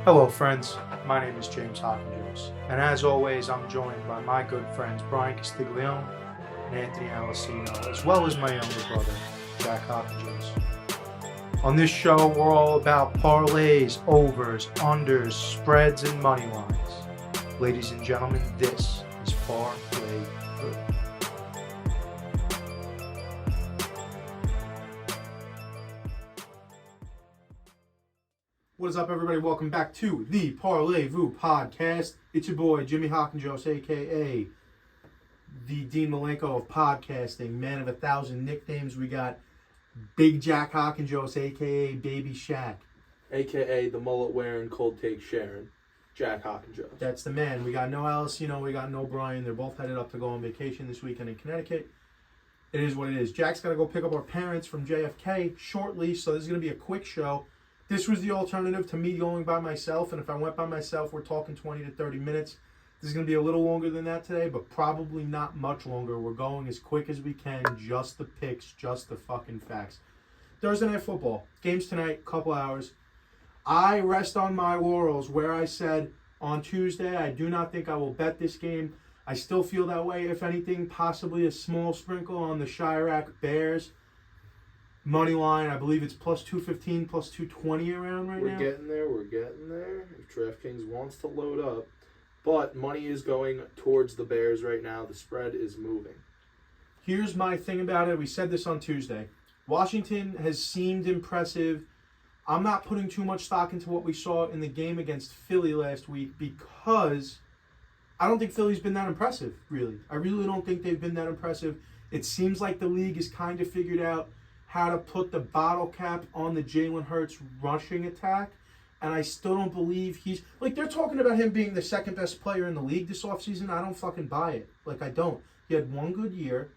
Hello friends, my name is James Hawkins, and as always I'm joined by my good friends Brian Castiglione and Anthony Alessino, as well as my younger brother, Jack Hawkins. On this show we're all about parlays, overs, unders, spreads, and money lines. Ladies and gentlemen, this is Parlay-Vous. What is up, everybody? Welcome back to the Parlay-Vous podcast. It's your boy, Jimmy Hawkins, a.k.a. the Dean Malenko of podcasting, man of 1,000 nicknames. We got Big Jack Hawkins, a.k.a. Baby Shaq. A.k.a. the mullet-wearing, cold-take Sharon, Jack Hawkins. That's the man. We got no Alessino, we got no Brian. They're both headed up to go on vacation this weekend in Connecticut. It is what it is. Jack's got to go pick up our parents from JFK shortly, so this is going to be a quick show. This was the alternative to me going by myself, and if I went by myself, we're talking 20 to 30 minutes. This is going to be a little longer than that today, but probably not much longer. We're going as quick as we can, just the picks, just the fucking facts. Thursday Night Football. Games tonight, couple hours. I rest on my laurels where I said on Tuesday, I do not think I will bet this game. I still feel that way. If anything, possibly a small sprinkle on the Chirac Bears. Money line, I believe it's plus 215, plus 220 around right now. We're getting there. If DraftKings wants to load up. But money is going towards the Bears right now. The spread is moving. Here's my thing about it. We said this on Tuesday. Washington has seemed impressive. I'm not putting too much stock into what we saw in the game against Philly last week because I don't think Philly's been that impressive, really. I really don't think they've been that impressive. It seems like the league has kind of figured out how to put the bottle cap on the Jalen Hurts rushing attack. And I still don't believe he's... Like, they're talking about him being the second best player in the league this offseason. I don't fucking buy it. Like, I don't. He had one good year.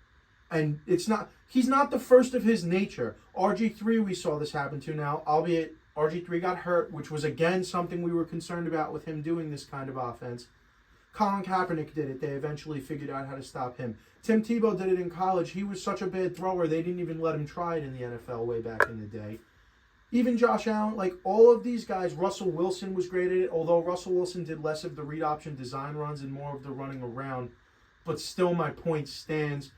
And it's not... He's not the first of his nature. RG3, we saw this happen to now. Albeit, RG3 got hurt, which was, again, something we were concerned about with him doing this kind of offense. Colin Kaepernick did it. They eventually figured out how to stop him. Tim Tebow did it in college. He was such a bad thrower, they didn't even let him try it in the NFL way back in the day. Even Josh Allen, like all of these guys, Russell Wilson was great at it, although Russell Wilson did less of the read option design runs and more of the running around. But still, my point stands.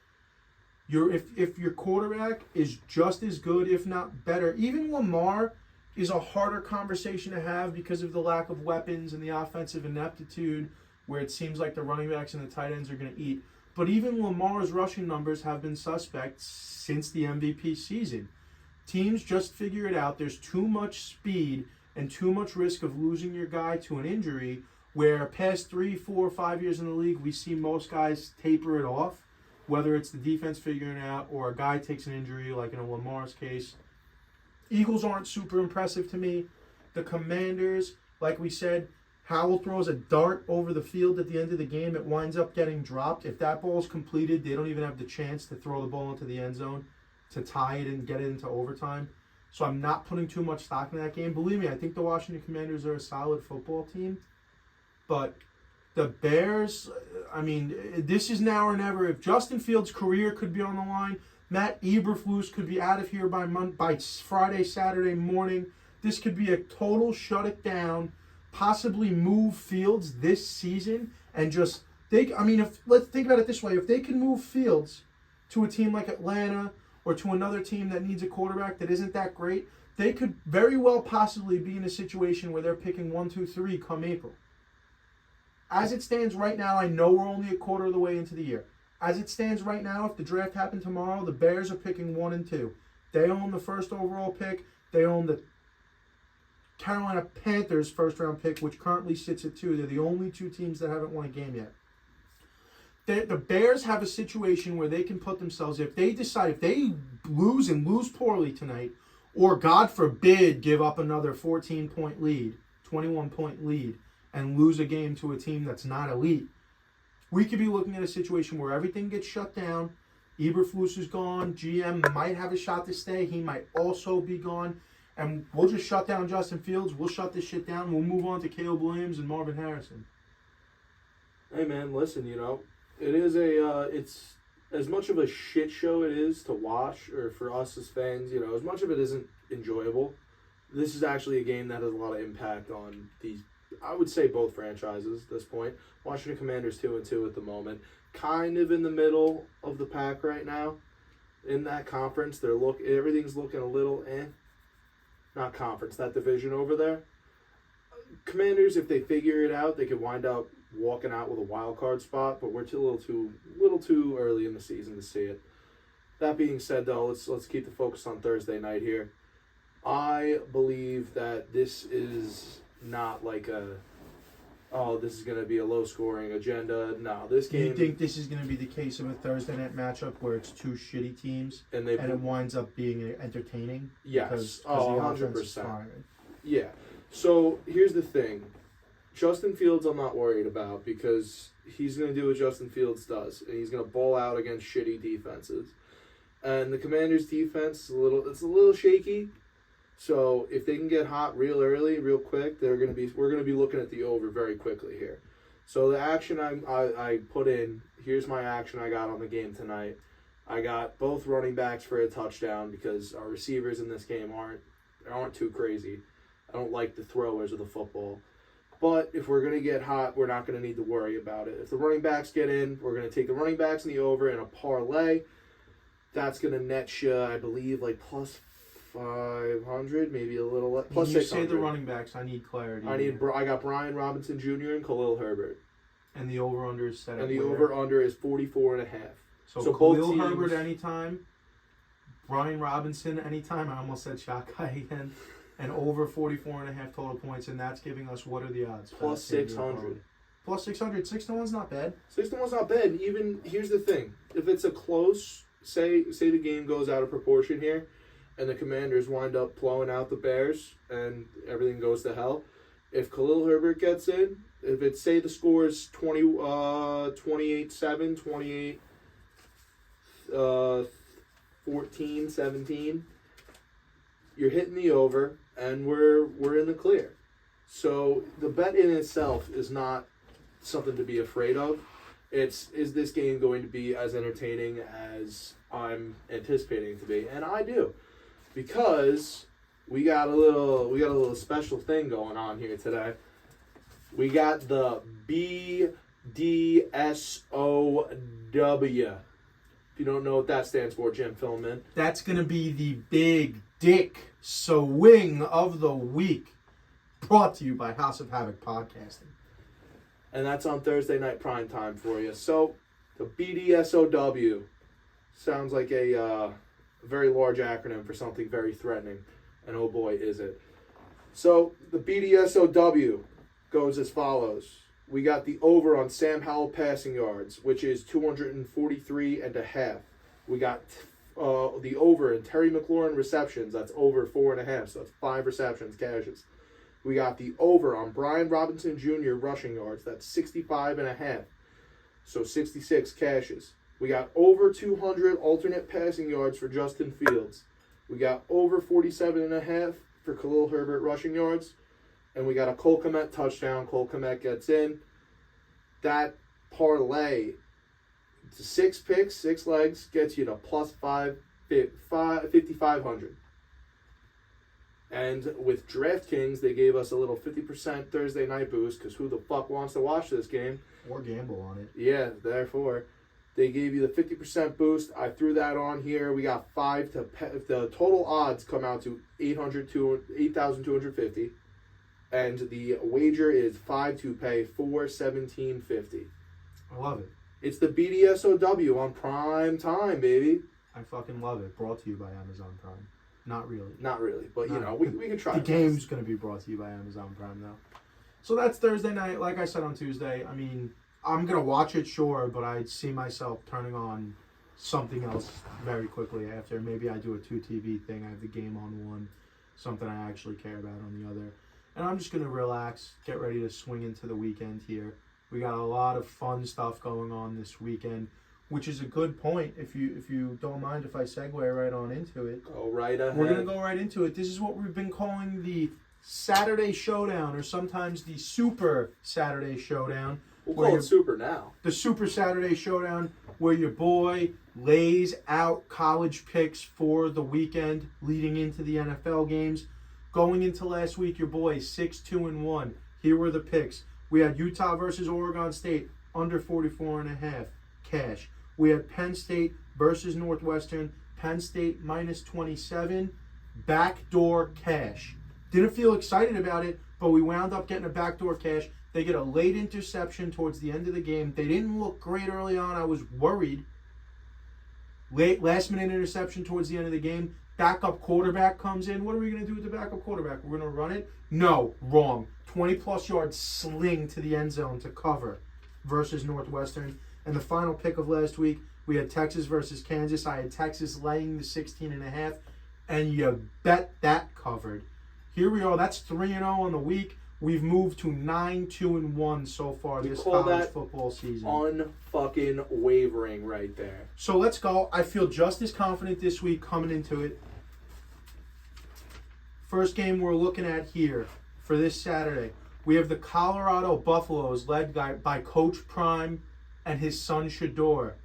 If your quarterback is just as good, if not better, even Lamar is a harder conversation to have because of the lack of weapons and the offensive ineptitude, where it seems like the running backs and the tight ends are going to eat. But even Lamar's rushing numbers have been suspect since the MVP season. Teams just figure it out. There's too much speed and too much risk of losing your guy to an injury, where past 3, 4, 5 years in the league, we see most guys taper it off, whether it's the defense figuring it out or a guy takes an injury, like in a Lamar's case. Eagles aren't super impressive to me. The Commanders, like we said, Howell throws a dart over the field at the end of the game. It winds up getting dropped. If that ball is completed, they don't even have the chance to throw the ball into the end zone to tie it and get it into overtime. So I'm not putting too much stock in that game. Believe me, I think the Washington Commanders are a solid football team. But the Bears, I mean, this is now or never. If Justin Fields' career could be on the line, Matt Eberflus could be out of here by Friday, Saturday morning. This could be a total shut it down, possibly move Fields this season and just let's think about it this way. If they can move Fields to a team like Atlanta or to another team that needs a quarterback that isn't that great, they could very well possibly be in a situation where they're picking 1, 2, 3 come April. As it stands right now, I know we're only a quarter of the way into the year. As it stands right now, if the draft happened tomorrow, the Bears are picking 1 and 2. They own the first overall pick. They own the Carolina Panthers first-round pick, which currently sits at 2. They're the only 2 teams that haven't won a game yet. The Bears have a situation where they can put themselves, if they lose poorly tonight, or God forbid give up another 14-point lead, 21-point lead, and lose a game to a team that's not elite, we could be looking at a situation where everything gets shut down. Eberflus is gone. GM might have a shot to stay. He might also be gone. And we'll just shut down Justin Fields. We'll shut this shit down. We'll move on to Caleb Williams and Marvin Harrison. Hey, man, listen, it is it's as much of a shit show it is to watch, or for us as fans, as much of it isn't enjoyable. this is actually a game that has a lot of impact on these, I would say, both franchises at this point. Washington Commanders 2-2 at the moment. Kind of in the middle of the pack right now. In that conference, everything's looking a little Not conference, that division over there. Commanders, if they figure it out, they could wind up walking out with a wild card spot, but we're a little too early in the season to see it. That being said, though, let's keep the focus on Thursday night here. I believe that this is not like this is going to be a low-scoring agenda. No, this game... You think this is going to be the case of a Thursday night matchup where it's two shitty teams and it winds up being entertaining? Yes. Because 100%. Yeah. So, here's the thing. Justin Fields I'm not worried about because he's going to do what Justin Fields does, and he's going to ball out against shitty defenses. And the Commanders' defense is a little shaky. So if they can get hot real early, real quick, we're going to be looking at the over very quickly here. So the action I put in, here's my action I got on the game tonight. I got both running backs for a touchdown because our receivers in this game aren't too crazy. I don't like the throwers of the football. But if we're going to get hot, we're not going to need to worry about it. If the running backs get in, we're going to take the running backs in the over in a parlay. That's going to net you, I believe, like plus 500, maybe a little less. Plus 600. You say the running backs, I need clarity. I got Brian Robinson Jr. and Khalil Herbert. And the over-under is set at And the over-under is 44.5. So Khalil Herbert anytime, Brian Robinson anytime, I almost said shot guy again, and over 44.5 total points, and that's giving us, what are the odds? Plus 600. Plus 600. 6-1's not bad. 6-1's not bad. Even, here's the thing. If it's a close, say the game goes out of proportion here, and the Commanders wind up blowing out the Bears, and everything goes to hell. If Khalil Herbert gets in, if it's, say the score is 28-7, 14-17, you're hitting the over, and we're in the clear. So the bet in itself is not something to be afraid of. Is this game going to be as entertaining as I'm anticipating it to be? And I do. Because we got a little special thing going on here today. We got the BDSOW. If you don't know what that stands for, Jim, fill 'em in. That's going to be the Big Dick Swing of the Week. Brought to you by House of Havoc Podcasting. And that's on Thursday night prime time for you. So, the BDSOW sounds like a very large acronym for something very threatening. And oh boy, is it. So, the BDSOW goes as follows. We got the over on Sam Howell passing yards, which is 243.5. We got the over in Terry McLaurin receptions. That's over 4.5. So, that's 5 receptions, cashes. We got the over on Brian Robinson Jr. rushing yards. That's 65.5. So 66 cashes. We got over 200 alternate passing yards for Justin Fields. We got over 47.5 for Khalil Herbert rushing yards. And we got a Cole Kmet touchdown. Cole Kmet gets in. That parlay, 6 picks, 6 legs, gets you to plus 5,500. And with DraftKings, they gave us a little 50% Thursday night boost because who the fuck wants to watch this game? Or gamble on it. Yeah, therefore, they gave you the 50% boost. I threw that on here. We got 5 to pay. The total odds come out to 8,250. And the wager is 5 to pay 417.50. I love it. It's the BDSOW on prime time, baby. I fucking love it. Brought to you by Amazon Prime. Not really. Not really, but you know, we can try. The game's going to be brought to you by Amazon Prime, though. So that's Thursday night. Like I said on Tuesday, I mean, I'm going to watch it, sure, but I see myself turning on something else very quickly after. Maybe I do a 2 TV thing. I have the game on one, something I actually care about on the other. And I'm just going to relax, get ready to swing into the weekend here. We got a lot of fun stuff going on this weekend, which is a good point. If you don't mind if I segue right on into it. Go right ahead. We're going to go right into it. This is what we've been calling the Saturday Showdown, or sometimes the Super Saturday Showdown. We'll call it Super now. The Super Saturday Showdown, where your boy lays out college picks for the weekend leading into the NFL games. Going into last week, your boys 6-2-1. Here were the picks. We had Utah versus Oregon State, under 44.5, cash. We had Penn State versus Northwestern, Penn State minus 27, backdoor cash. Didn't feel excited about it, but we wound up getting a backdoor cash. They get a late interception towards the end of the game. They didn't look great early on. I was worried. Last minute interception towards the end of the game. Backup quarterback comes in. What are we going to do with the backup quarterback? We're going to run it? No, wrong. 20-plus yard sling to the end zone to cover versus Northwestern. And the final pick of last week, we had Texas versus Kansas. I had Texas laying the 16.5, and you bet that covered. Here we are. That's 3-0 on the week. We've moved to 9-2-1 so far this college football season. Unfucking wavering right there. So let's go. I feel just as confident this week coming into it. First game we're looking at here for this Saturday. We have the Colorado Buffaloes led by Coach Prime and his son Shador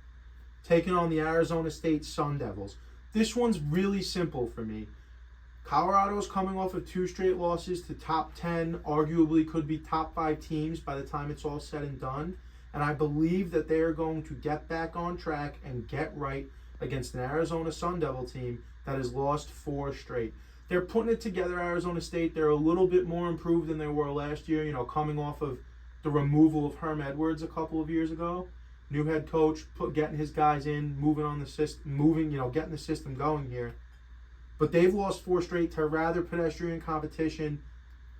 taking on the Arizona State Sun Devils. This one's really simple for me. Colorado's coming off of 2 straight losses to top 10, arguably could be top 5 teams by the time it's all said and done. And I believe that they are going to get back on track and get right against an Arizona Sun Devil team that has lost 4 straight. They're putting it together, Arizona State. They're a little bit more improved than they were last year, coming off of the removal of Herm Edwards a couple of years ago. New head coach, getting his guys in, moving on the system, getting the system going here. But they've lost 4 straight to rather pedestrian competition.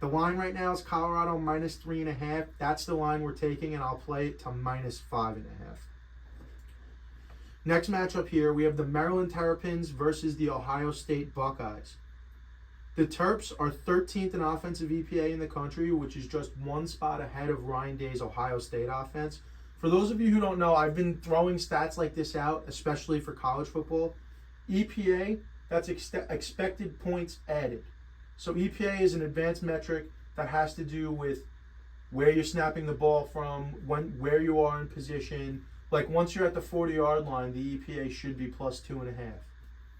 The line right now is Colorado minus 3.5. That's the line we're taking, and I'll play it to minus 5.5. Next matchup here, we have the Maryland Terrapins versus the Ohio State Buckeyes. The Terps are 13th in offensive EPA in the country, which is just 1 spot ahead of Ryan Day's Ohio State offense. For those of you who don't know, I've been throwing stats like this out, especially for college football. EPA, that's expected points added. So EPA is an advanced metric that has to do with where you're snapping the ball from, where you are in position. Like once you're at the 40-yard line, the EPA should be plus 2.5.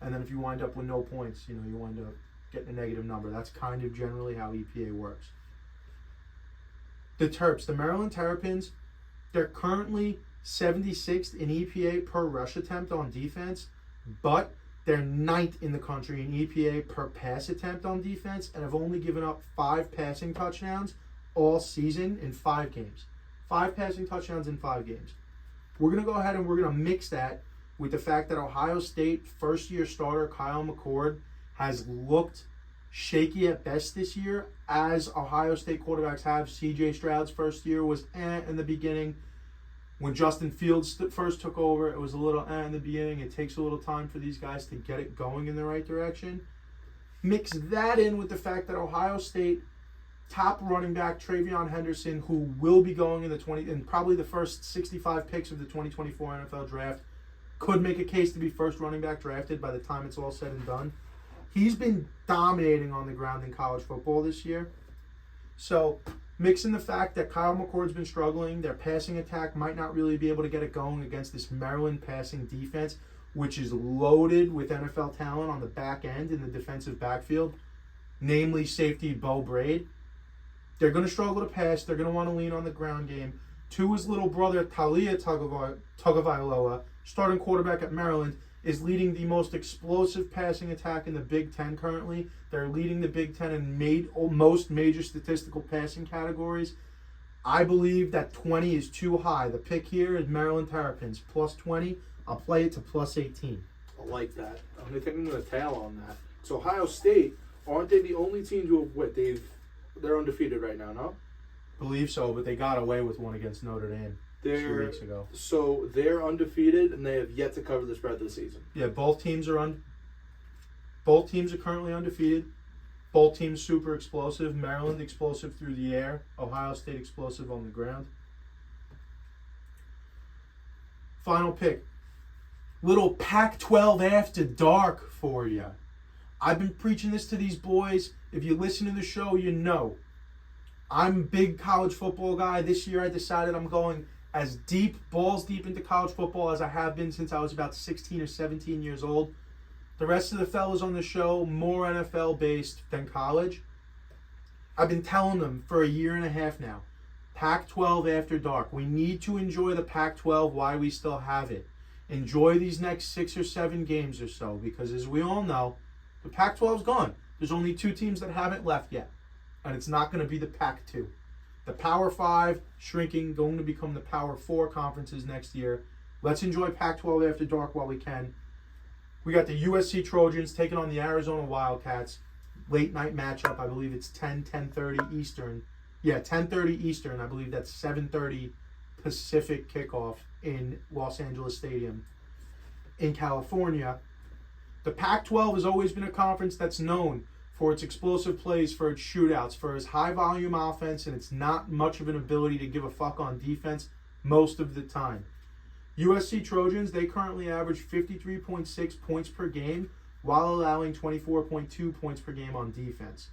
And then if you wind up with no points, you wind up getting a negative number. That's kind of generally how EPA works. The Terps, the Maryland Terrapins, they're currently 76th in EPA per rush attempt on defense, but they're 9th in the country in EPA per pass attempt on defense and have only given up 5 passing touchdowns all season in 5 games. 5 passing touchdowns in 5 games. We're going to go ahead and we're going to mix that with the fact that Ohio State first-year starter Kyle McCord has looked shaky at best this year, as Ohio State quarterbacks have. C.J. Stroud's first year was in the beginning. When Justin Fields first took over, it was a little in the beginning. It takes a little time for these guys to get it going in the right direction. Mix that in with the fact that Ohio State top running back Travion Henderson, who will be going in probably the first 65 picks of the 2024 NFL draft, could make a case to be first running back drafted by the time it's all said and done. He's been dominating on the ground in college football this year. So mixing the fact that Kyle McCord's been struggling, their passing attack might not really be able to get it going against this Maryland passing defense, which is loaded with NFL talent on the back end in the defensive backfield, namely safety Bo Braid. They're going to struggle to pass. They're going to want to lean on the ground game. To his little brother, Talia Tagovailoa, starting quarterback at Maryland, is leading the most explosive passing attack in the Big Ten currently. They're leading the Big Ten in most major statistical passing categories. I believe that 20 is too high. The pick here is Maryland Terrapins, plus 20. I'll play it to plus 18. I like that. I'm going to tail on that. So Ohio State, aren't they the only team to have they're undefeated right now, no? Believe so, but they got away with one against Notre Dame 2 weeks ago. So they're undefeated, and they have yet to cover the spread of the season. Yeah, both teams are currently undefeated. Both teams super explosive. Maryland explosive through the air. Ohio State explosive on the ground. Final pick. Little Pac-12 after dark for you. I've been preaching this to these boys. If you listen to the show, you know. I'm a big college football guy. This year I decided I'm going as balls deep into college football as I have been since I was about 16 or 17 years old. The rest of the fellas on the show, more NFL based than college. I've been telling them for a year and a half now. Pac-12 after dark. We need to enjoy the Pac-12 while we still have it. Enjoy these next 6 or 7 games or so, because as we all know, the Pac-12's gone. There's only 2 teams that haven't left yet, and it's not going to be the Pac-2. The Power 5 shrinking, going to become the Power 4 conferences next year. Let's enjoy Pac-12 after dark while we can. We got the USC Trojans taking on the Arizona Wildcats. Late night matchup. I believe it's 10:30 Eastern. Yeah, 10:30 Eastern. I believe that's 7:30 Pacific kickoff in Los Angeles Stadium in California. The Pac-12 has always been a conference that's known for its explosive plays, for its shootouts, for its high-volume offense, and it's not much of an ability to give a fuck on defense most of the time. USC Trojans, they currently average 53.6 points per game while allowing 24.2 points per game on defense.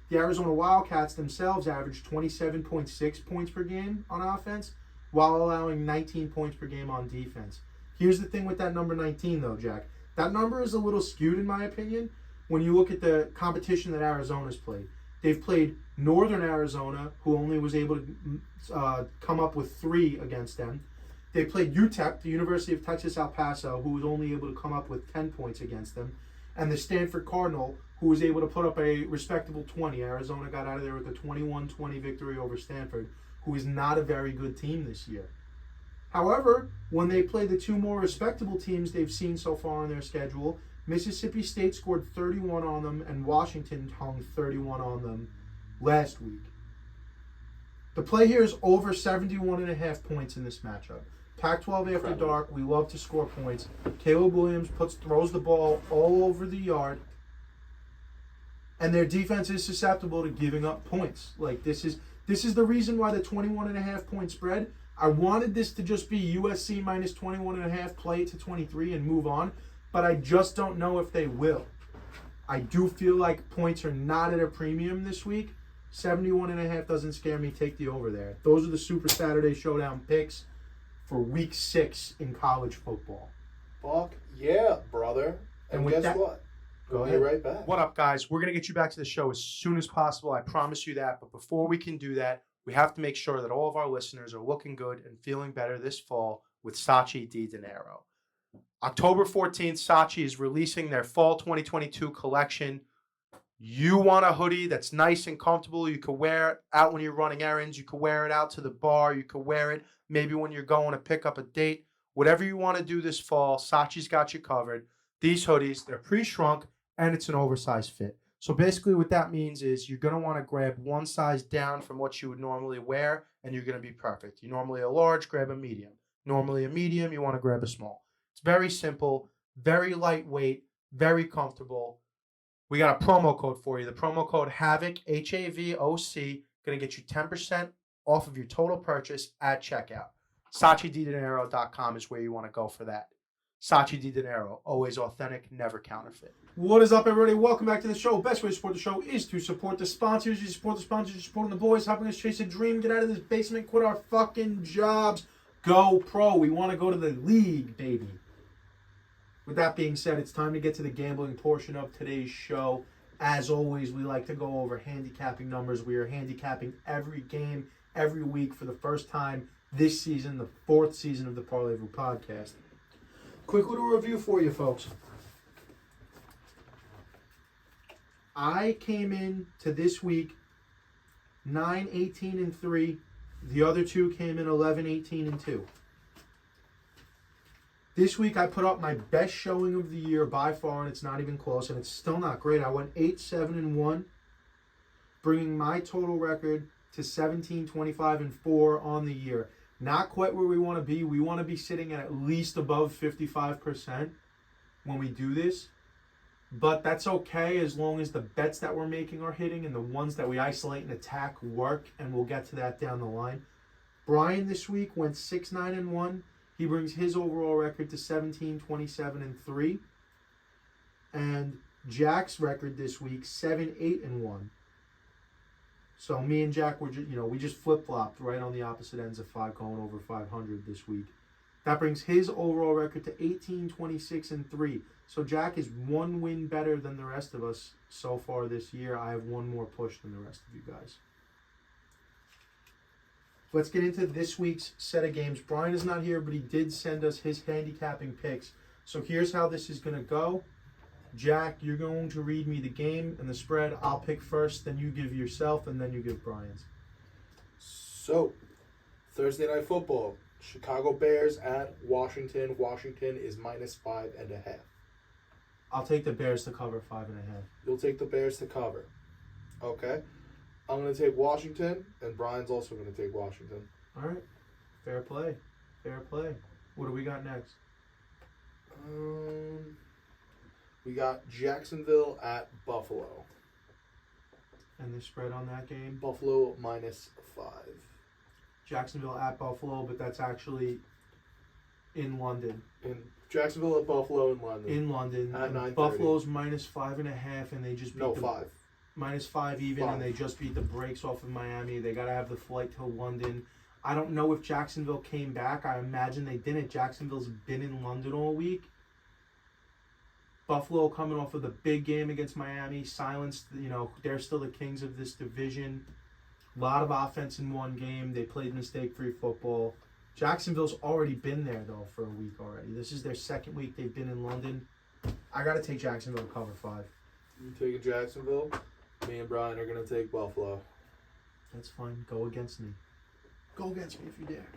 The Arizona Wildcats themselves average 27.6 points per game on offense while allowing 19 points per game on defense. Here's the thing with that number 19, though, Jack. That number is a little skewed, in my opinion, when you look at the competition that Arizona's played. They've played Northern Arizona, who only was able to come up with 3 against them. They played UTEP, the University of Texas El Paso, who was only able to come up with 10 points against them. And the Stanford Cardinal, who was able to put up a respectable 20. Arizona got out of there with a 21-20 victory over Stanford, who is not a very good team this year. However, when they play the 2 more respectable teams they've seen so far on their schedule, Mississippi State scored 31 on them, and Washington hung 31 on them last week. The play here is over 71.5 points in this matchup. Pac-12 after dark, we love to score points. Caleb Williams throws the ball all over the yard, and their defense is susceptible to giving up points. Like this is the reason why the 21.5 point spread. I wanted this to just be USC minus 21.5, play to 23 and move on, but I just don't know if they will. I do feel like points are not at a premium this week. 71.5 doesn't scare me. Take the over there. Those are the Super Saturday Showdown picks for Week 6 in college football. Fuck yeah, brother. And guess what? We'll be right back. What up, guys? We're going to get you back to the show as soon as possible. I promise you that. But before we can do that, we have to make sure that all of our listeners are looking good and feeling better this fall with Saatchi Di Dinero. October 14th, Saatchi is releasing their Fall 2022 collection. You want a hoodie that's nice and comfortable. You can wear it out when you're running errands. You can wear it out to the bar. You can wear it maybe when you're going to pick up a date. Whatever you want to do this fall, Saatchi's got you covered. These hoodies, they're pre-shrunk, and it's an oversized fit. So basically what that means is you're going to want to grab one size down from what you would normally wear, and you're going to be perfect. You normally a large, grab a medium. Normally a medium, you want to grab a small. It's very simple, very lightweight, very comfortable. We got a promo code for you. The promo code HAVOC, HAVOC, going to get you 10% off of your total purchase at checkout. SaatchiDiDinero.com is where you want to go for that. Saatchi Di Dinero, always authentic, never counterfeit. What is up, everybody? Welcome back to the show. Best way to support the show is to support the sponsors. You support the sponsors, you're supporting the boys, helping us chase a dream, get out of this basement, quit our fucking jobs, go pro. We want to go to the league, baby. With that being said, it's time to get to the gambling portion of today's show. As always, we like to go over handicapping numbers. We are handicapping every game, every week for the first time this season, the 4th season of the Parlay-Vous podcast. Quick little review for you folks. I came in to this week 9-18-3. The other 2 came in 11-18-2. This week I put up my best showing of the year by far, and it's not even close, and it's still not great. I went 8-7-1, bringing my total record to 17-25-4 on the year. Not quite where we want to be. We want to be sitting at least above 55% when we do this. But that's okay as long as the bets that we're making are hitting and the ones that we isolate and attack work, and we'll get to that down the line. Brian this week went 6-9-1. He brings his overall record to 17-27-3. And Jack's record this week, 7-8-1. So me and Jack were, we just flip-flopped right on the opposite ends of 5, going over 500 this week. That brings his overall record to 18, 26, and 3. So Jack is one win better than the rest of us so far this year. I have one more push than the rest of you guys. Let's get into this week's set of games. Brian is not here, but he did send us his handicapping picks. So here's how this is going to go. Jack, you're going to read me the game and the spread. I'll pick first, then you give yourself, and then you give Brian's. So, Thursday Night Football. Chicago Bears at Washington. Washington is -5.5. I'll take the Bears to cover 5.5. You'll take the Bears to cover. Okay. I'm going to take Washington, and Brian's also going to take Washington. All right. Fair play. Fair play. What do we got next? We got Jacksonville at Buffalo. And the spread on that game? Buffalo -5. Jacksonville at Buffalo, but that's actually in London. In Jacksonville at Buffalo in London. In London. At 9:30. Buffalo's -5.5, and they just beat -5. -5 even, 5. and they just beat the brakes off of Miami. They got to have the flight to London. I don't know if Jacksonville came back. I imagine they didn't. Jacksonville's been in London all week. Buffalo coming off of the big game against Miami, silenced, they're still the kings of this division. A lot of offense in one game. They played mistake-free football. Jacksonville's already been there, though, for a week already. This is their second week they've been in London. I got to take Jacksonville to cover 5. You taking Jacksonville? Me and Brian are going to take Buffalo. That's fine. Go against me. Go against me if you dare.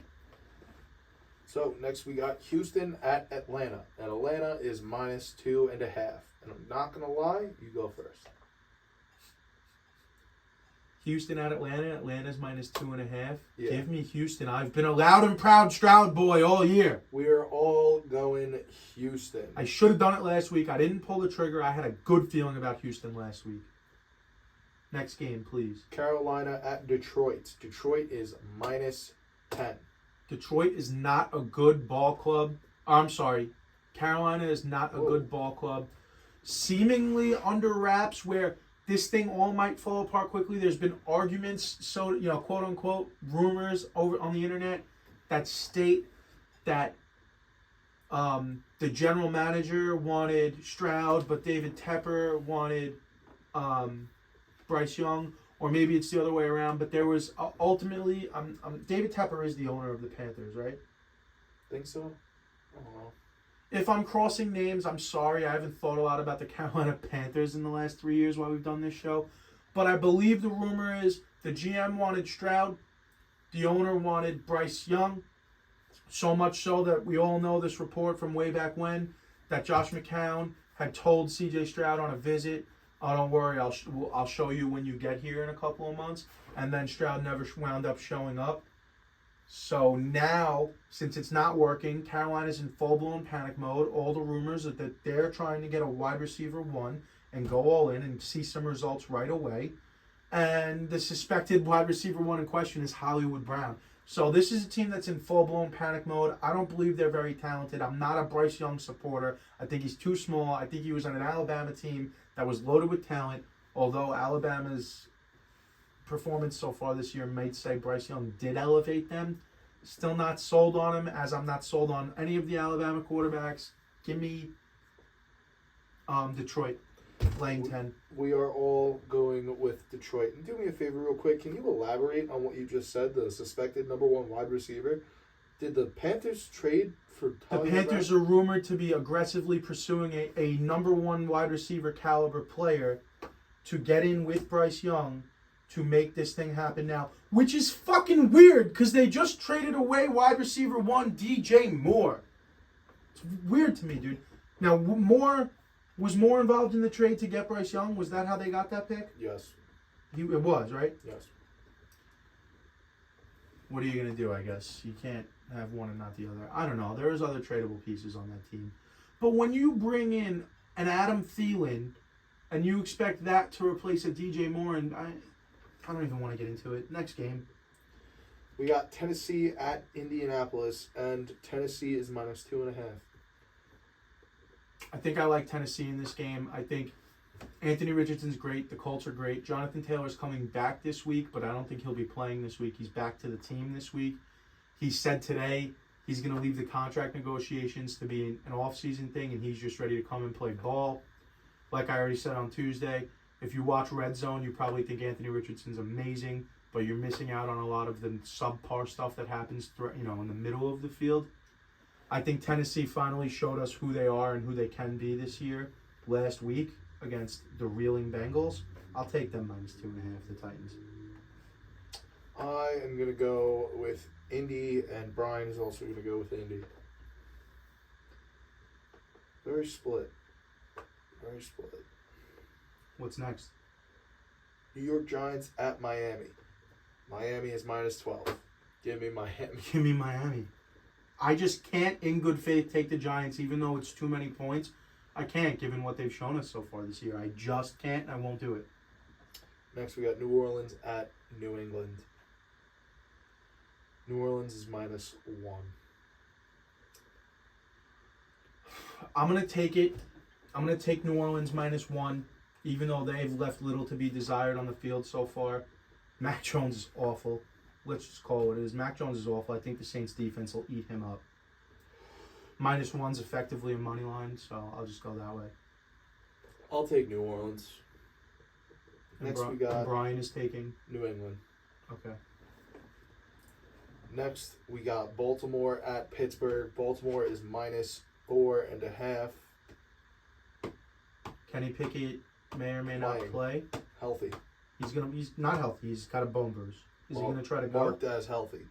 So, next we got Houston at Atlanta. And Atlanta is -2.5. And I'm not going to lie, you go first. Houston at Atlanta. Atlanta's -2.5. Yeah. Give me Houston. I've been a loud and proud Stroud boy all year. We are all going Houston. I should have done it last week. I didn't pull the trigger. I had a good feeling about Houston last week. Next game, please. Carolina at Detroit. Detroit is -10. Detroit is not a good ball club. I'm sorry. Carolina is not a good ball club. Seemingly under wraps where this thing all might fall apart quickly. There's been arguments, so quote unquote, rumors over on the internet that state that the general manager wanted Stroud, but David Tepper wanted Bryce Young, or maybe it's the other way around. But there was ultimately, David Tepper is the owner of the Panthers, right? Think so? I don't know. If I'm crossing names, I'm sorry. I haven't thought a lot about the Carolina Panthers in the last 3 years while we've done this show. But I believe the rumor is the GM wanted Stroud. The owner wanted Bryce Young. So much so that we all know this report from way back when that Josh McCown had told CJ Stroud on a visit, "Oh, don't worry, I'll show you when you get here in a couple of months." And then Stroud never wound up showing up. So now, since it's not working, Carolina's in full-blown panic mode. All the rumors are that they're trying to get a wide receiver 1 and go all in and see some results right away. And the suspected wide receiver 1 in question is Hollywood Brown. So this is a team that's in full-blown panic mode. I don't believe they're very talented. I'm not a Bryce Young supporter. I think he's too small. I think he was on an Alabama team that was loaded with talent, although Alabama's performance so far this year might say Bryce Young did elevate them. Still not sold on him, as I'm not sold on any of the Alabama quarterbacks. Give me Detroit, laying 10. We are all going with Detroit. And do me a favor real quick. Can you elaborate on what you just said, the suspected number 1 wide receiver? Did the Panthers trade for The Panthers are rumored to be aggressively pursuing a number 1 wide receiver caliber player to get in with Bryce Young to make this thing happen now, which is fucking weird because they just traded away wide receiver 1 DJ Moore. It's weird to me, dude. Now, was Moore involved in the trade to get Bryce Young? Was that how they got that pick? Yes. It was, right? Yes. What are you going to do, I guess? You can't have one and not the other. I don't know. There's other tradable pieces on that team. But when you bring in an Adam Thielen and you expect that to replace a DJ Moore, and I don't even want to get into it. Next game. We got Tennessee at Indianapolis, and Tennessee is -2.5. I think I like Tennessee in this game. I think Anthony Richardson's great. The Colts are great. Jonathan Taylor's coming back this week, but I don't think he'll be playing this week. He's back to the team this week. He said today He's going to leave the contract negotiations to be an off-season thing, and he's just ready to come and play ball. Like I already said on Tuesday, if you watch Red Zone, you probably think Anthony Richardson's amazing, but you're missing out on a lot of the subpar stuff that happens in the middle of the field. I think Tennessee finally showed us who they are and who they can be this year last week against the reeling Bengals. I'll take them -2.5, the Titans. I am going to go with Indy, and Brian is also going to go with Indy. Very split. Very split. What's next? New York Giants at Miami. Miami is -12. Give me Miami. Give me Miami. I just can't, in good faith, take the Giants, even though it's too many points. I can't, given what they've shown us so far this year. I just can't, and I won't do it. Next, we got New Orleans at New England. New Orleans is -1. I'm going to take it. I'm going to take New Orleans -1, even though they've left little to be desired on the field so far. Mac Jones is awful. Let's just call it what it is. Mac Jones is awful. I think the Saints defense will eat him up. -1's effectively a money line, so I'll just go that way. I'll take New Orleans. Next, we got Brian is taking New England. Okay. Next, we got Baltimore at Pittsburgh. Baltimore is -4.5. Kenny Pickett may or may not play. Healthy. He's not healthy. He's got a bone bruise. Is he going to try to go? Marked as healthy.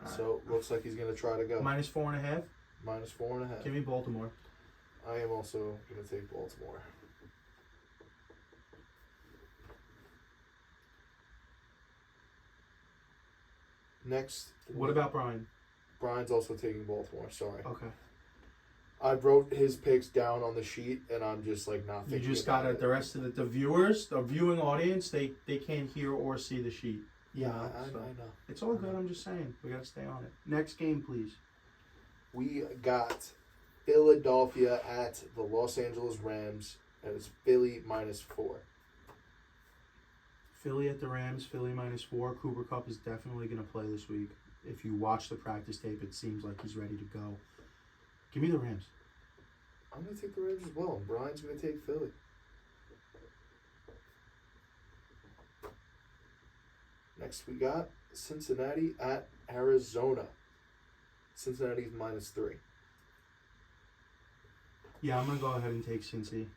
So, looks like he's going to try to go. -4.5? -4.5. Give me Baltimore. I am also going to take Baltimore. Next. What about Brian? Brian's also taking Baltimore. Sorry. Okay. I wrote his picks down on the sheet, and I'm just like not thinking. You just got it. The rest of the viewers, the viewing audience, they can't hear or see the sheet. Yeah, I know. It's all good. I'm just saying. We got to stay on it. Next game, please. We got Philadelphia at the Los Angeles Rams. That is Philly -4. Philly at the Rams. Philly -4. Cooper Kupp is definitely going to play this week. If you watch the practice tape, it seems like he's ready to go. Give me the Rams. I'm going to take the Rams as well. Brian's going to take Philly. Next, we got Cincinnati at Arizona. Cincinnati's -3. Yeah, I'm going to go ahead and take Cincy.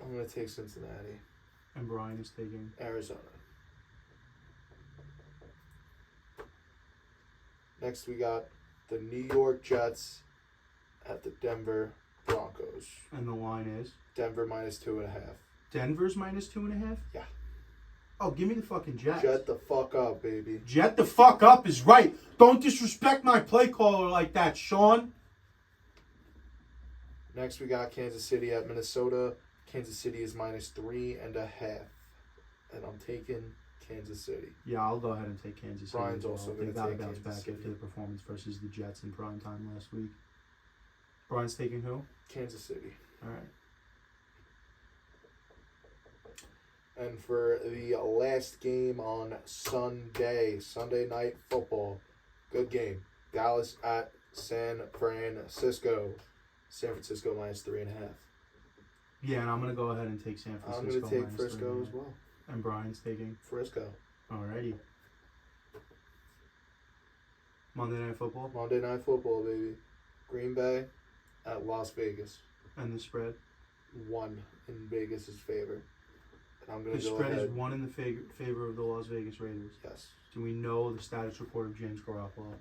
I'm going to take Cincinnati. And Brian is taking Arizona. Next, we got the New York Jets at the Denver Broncos. And the line is? Denver -2.5. Denver's -2.5? Yeah. Oh, give me the fucking Jets. Jet the fuck up, baby. Jet the fuck up is right. Don't disrespect my play caller like that, Sean. Next, we got Kansas City at Minnesota. Kansas City is -3.5. And I'm taking Kansas City. Yeah, I'll go ahead and take Kansas City. Brian's also going to They got to take bounce Kansas back City. after the performance versus the Jets in prime time last week. Brian's taking who? Kansas City. All right. And for the last game on Sunday Night Football, good game. Dallas at San Francisco. San Francisco -3.5. Yeah, and I'm going to go ahead and take San Francisco. I'm going to take Frisco as well. And Brian's taking Frisco. Alrighty. Monday Night Football. Monday Night Football, baby. Green Bay at Las Vegas. And the spread? 1 in Vegas' favor. And I'm going The to go spread ahead. is 1 in the favor of the Las Vegas Raiders. Yes. Do we know the status report of James Garoppolo?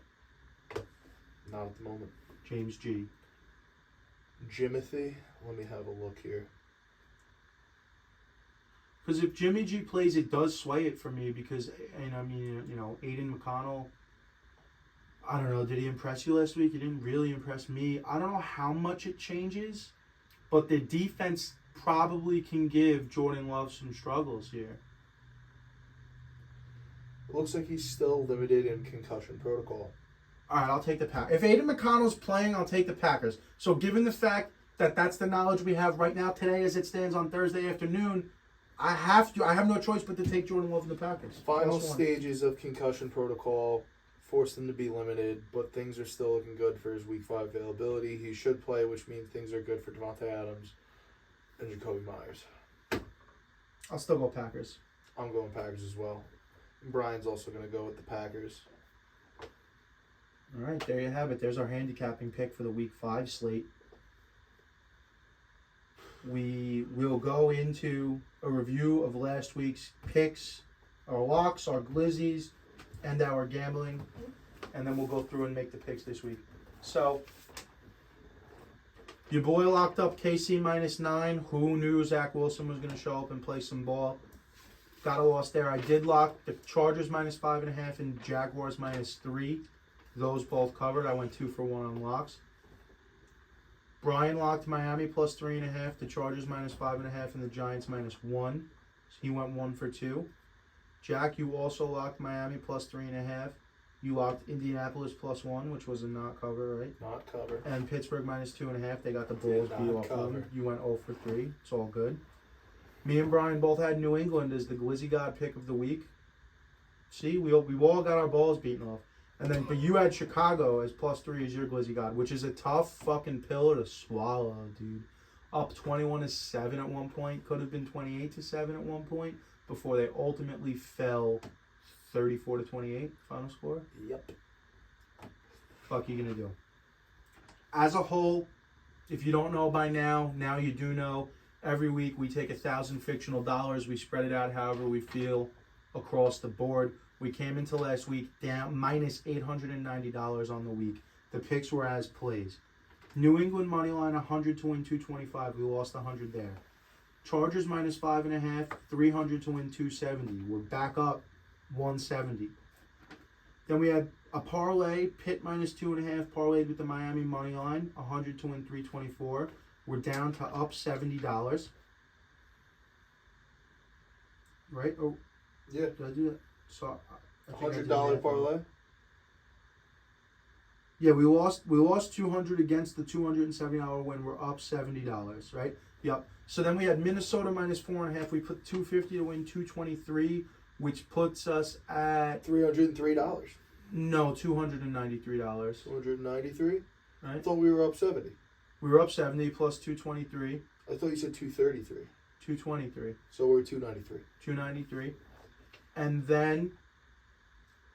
Not at the moment. James G. Jimothy. Let me have a look here. Because if Jimmy G plays, it does sway it for me because, and I mean, Aiden McConnell, I don't know, did he impress you last week? He didn't really impress me. I don't know how much it changes, but the defense probably can give Jordan Love some struggles here. Looks like he's still limited in concussion protocol. All right, I'll take the Packers. If Aiden McConnell's playing, I'll take the Packers. So given the fact that that's the knowledge we have right now today as it stands on Thursday afternoon, I have no choice but to take Jordan Love and the Packers. Final stages of concussion protocol. forced him to be limited, but things are still looking good for his Week 5 availability. He should play, which means things are good for Devontae Adams and Jacoby Myers. I'll still go Packers. I'm going Packers as well. And Brian's also going to go with the Packers. All right, there you have it. There's our handicapping pick for the Week 5 slate. We will go into a review of last week's picks, our locks, our glizzies, and our gambling, and then we'll go through and make the picks this week. So, your boy locked up KC -9. Who knew Zach Wilson was going to show up and play some ball? Got a loss there. I did lock the Chargers -5.5 and Jaguars -3. Those both covered. I went 2 for 1 on locks. Brian locked Miami +3.5, the Chargers -5.5, and the Giants -1. So he went 1 for 2. Jack, you also locked Miami +3.5. You locked Indianapolis +1, which was a not cover, right? Not cover. And Pittsburgh -2.5. They got the Bulls beat off of them. You went 0 for 3. It's all good. Me and Brian both had New England as the Glizzy God pick of the week. See, we all got our balls beaten off. And then, but you had Chicago as +3 as your Glizzy God, which is a tough fucking pill to swallow, dude. Up 21-7 at one point, could have been 28-7 at one point before they ultimately fell 34-28 final score. Yep. Fuck you gonna do? As a whole, if you don't know by now, now you do know. Every week we take 1,000 fictional dollars, we spread it out however we feel across the board. We came into last week down -$890 on the week. The picks were as plays. New England money line 100 to win 225. We lost 100 there. Chargers -5.5, 300 to win 270. We're back up 170. Then we had a parlay, Pitt -2.5, parlayed with the Miami money line, 100 to win 324. We're down to up $70. Right? Oh, yeah. Did I do that? So $100 parlay. Yeah, we lost 200 against the $270 win. We're up $70, right? Yep. So then we had Minnesota -4.5. We put 250 to win 223, which puts us at $303. No, $293. 293. Right. I thought we were up 70. We were up 70 plus 223. I thought you said 233. 223. So we're 293. 293. And then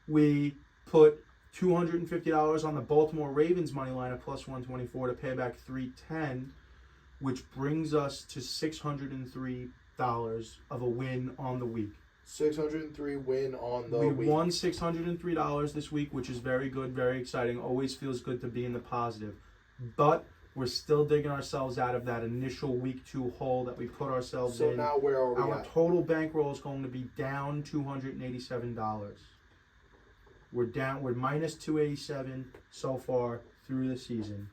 we put $250 on the Baltimore Ravens money line at +124 to pay back $310, which brings us to $603 of a win on the week. 603 win on the week. We won $603 this week, which is very good, very exciting. Always feels good to be in the positive. But we're still digging ourselves out of that initial week 2 hole that we put ourselves in. So now where are we Our at? total bankroll is going to be down $287. We're -287 so far through the season.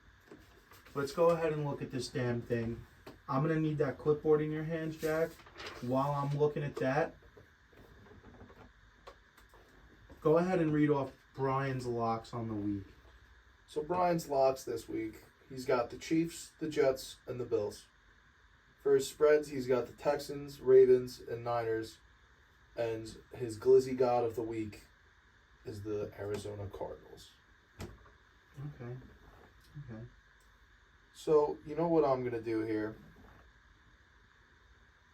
Let's go ahead and look at this damn thing. I'm going to need that clipboard in your hands, Jack. While I'm looking at that, go ahead and read off Brian's locks on the week. So Brian's locks this week. He's got the Chiefs, the Jets, and the Bills. For his spreads, he's got the Texans, Ravens, and Niners. And his Glizzy God of the week is the Arizona Cardinals. Okay. So, you know what I'm going to do here?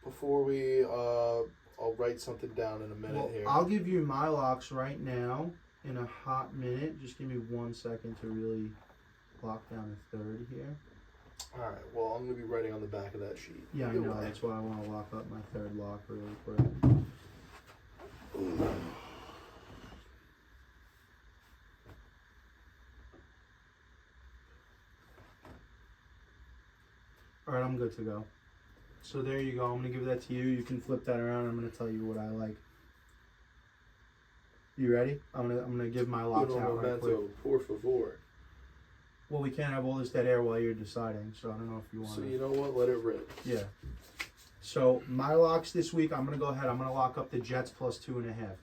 Before we, I'll write something down in a minute here. I'll give you my locks right now in a hot minute. Just give me 1 second to really lock down a third here. Alright, well, I'm going to be writing on the back of that sheet. Yeah, I know. That's why I want to lock up my third lock really quick. Alright, I'm good to go. So there you go. I'm going to give that to you. You can flip that around. I'm going to tell you what I like. You ready? I'm gonna give my locks out right quick. Por favor. Well, we can't have all this dead air while you're deciding, so I don't know if you want to. So you know what? Let it rip. Yeah. So my locks this week, I'm going to go ahead. I'm going to lock up the Jets +2.5.